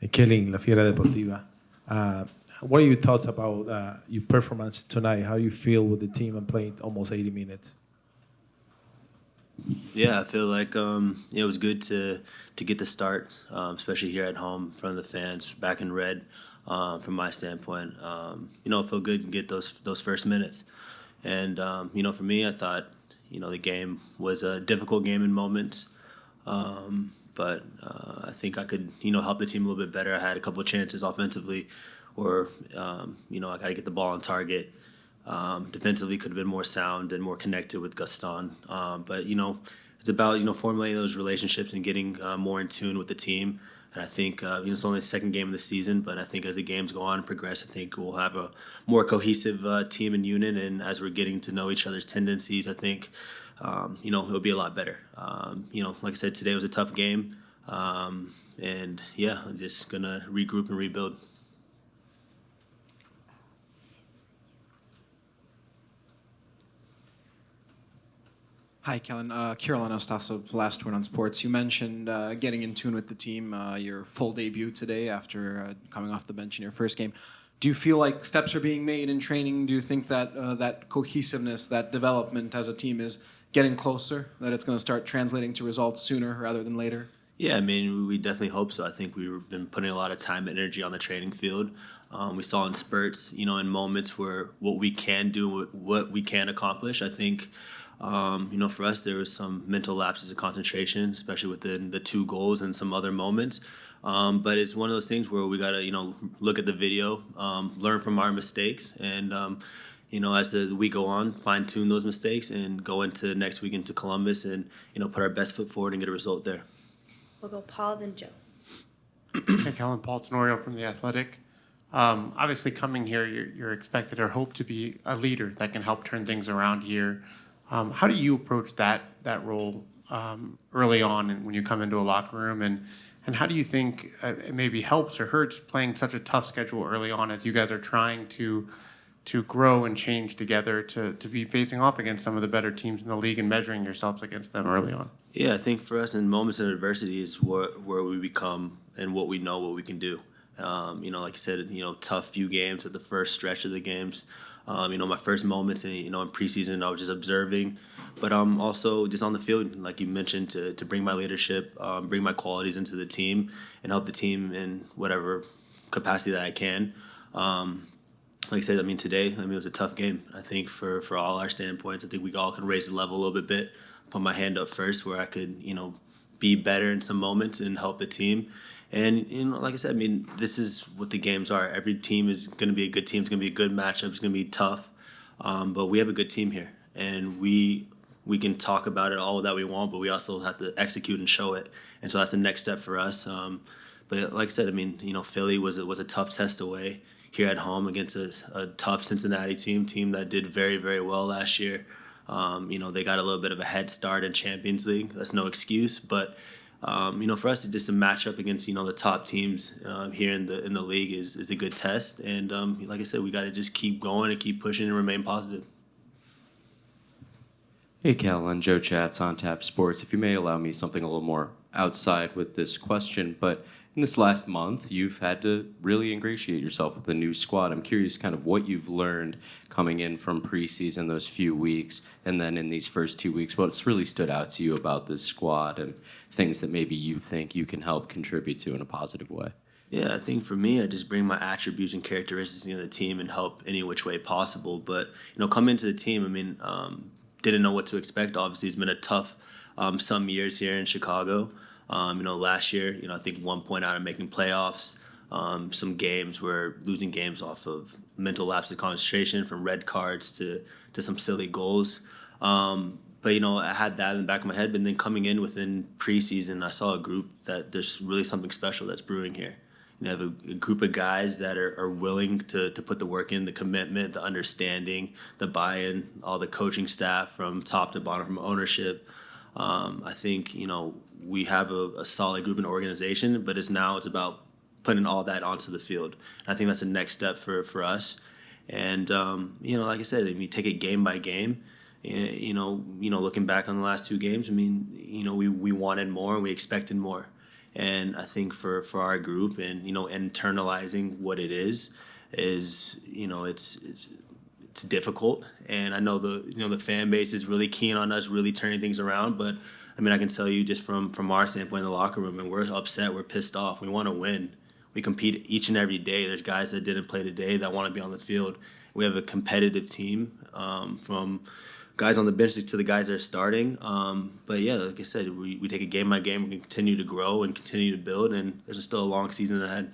Kellyn, La Fiera Deportiva. What are your thoughts about your performance tonight? How you feel with the team and playing almost 80 minutes? Yeah, I feel like it was good to get the start, especially here at home in front of the fans, back in red. From my standpoint, it felt good to get those first minutes. And for me, I thought the game was a difficult game in moments, but I think I could help the team a little bit better. I had a couple of chances offensively, or I got to get the ball on target. Defensively, could have been more sound and more connected with Gaston. But it's about formulating those relationships and getting more in tune with the team. And I think it's only the second game of the season, but I think as the games go on and progress, I think we'll have a more cohesive team and unit. And as we're getting to know each other's tendencies, I think it'll be a lot better. Like I said, today was a tough game, and yeah, I'm just gonna regroup and rebuild. Hi, Kellyn. Caroline Acosta of Last Word on Sports. You mentioned getting in tune with the team, your full debut today after coming off the bench in your first game. Do you feel like steps are being made in training? Do you think that that cohesiveness, that development as a team is getting closer, that it's going to start translating to results sooner rather than later? Yeah, I mean, we definitely hope so. I think we've been putting a lot of time and energy on the training field. We saw in spurts, in moments where what we can do, what we can accomplish. I think for us, there was some mental lapses of concentration, especially within the two goals and some other moments. But it's one of those things where we got to, look at the video, learn from our mistakes, and, as the week go on, fine-tune those mistakes and go into next week into Columbus and, put our best foot forward and get a result there. We'll go Paul, then Joe. Hey, Kellyn, Paul Tenorio from The Athletic. Obviously, coming here, you're expected or hope to be a leader that can help turn things around here. How do you approach that role early on and when you come into a locker room? And how do you think it maybe helps or hurts playing such a tough schedule early on as you guys are trying to grow and change together to be facing off against some of the better teams in the league and measuring yourselves against them early on? Yeah, I think for us in moments of adversity is where we become and what we know what we can do. Like I said, tough few games at the first stretch of the games. My first moments in preseason, I was just observing, but I'm also just on the field, like you mentioned, to bring my leadership, bring my qualities into the team and help the team in whatever capacity that I can. Like I said, today, it was a tough game. I think for all our standpoints, I think we all can raise the level a little bit, put my hand up first where I could, be better in some moments and help the team. And, like I said, this is what the games are. Every team is going to be a good team. It's going to be a good matchup. It's going to be tough. But we have a good team here. And we can talk about it all that we want, but we also have to execute and show it. And so that's the next step for us. But like I said, Philly was a tough test away here at home against a tough Cincinnati team that did very, very well last year. They got a little bit of a head start in Champions League. That's no excuse, but for us, it's just a matchup against the top teams here in the league is a good test. And like I said, we got to just keep going and keep pushing and remain positive. Hey, Kellyn, Joe Chats on Tap Sports. If you may allow me something a little more outside with this question, but in this last month, you've had to really ingratiate yourself with the new squad. I'm curious kind of what you've learned coming in from preseason, those few weeks, and then in these first 2 weeks, what's really stood out to you about this squad and things that maybe you think you can help contribute to in a positive way? Yeah, I think for me, I just bring my attributes and characteristics into the team and help any which way possible. But, come into the team, didn't know what to expect. Obviously, it's been a tough some years here in Chicago. Last year, I think 1 point out of making playoffs. Some games were losing games off of mental lapse of concentration, from red cards to some silly goals. But I had that in the back of my head. But then coming in within preseason, I saw a group that there's really something special that's brewing here. You have a group of guys that are willing to put the work in, the commitment, the understanding, the buy-in, all the coaching staff from top to bottom, from ownership. I think, we have a solid group and organization, but it's about putting all that onto the field. And I think that's the next step for us. And, like I said, take it game by game. Looking back on the last two games, we wanted more and we expected more. And I think for our group and, you know, internalizing what it is, you know, it's difficult. And I know the fan base is really keen on us really turning things around. But I mean, I can tell you just from our standpoint in the locker room, and we're upset, we're pissed off, we want to win. We compete each and every day. There's guys that didn't play today that want to be on the field. We have a competitive team, from guys on the bench to the guys that are starting. But yeah, like I said, we take it game by game. We can continue to grow and continue to build, and there's still a long season ahead.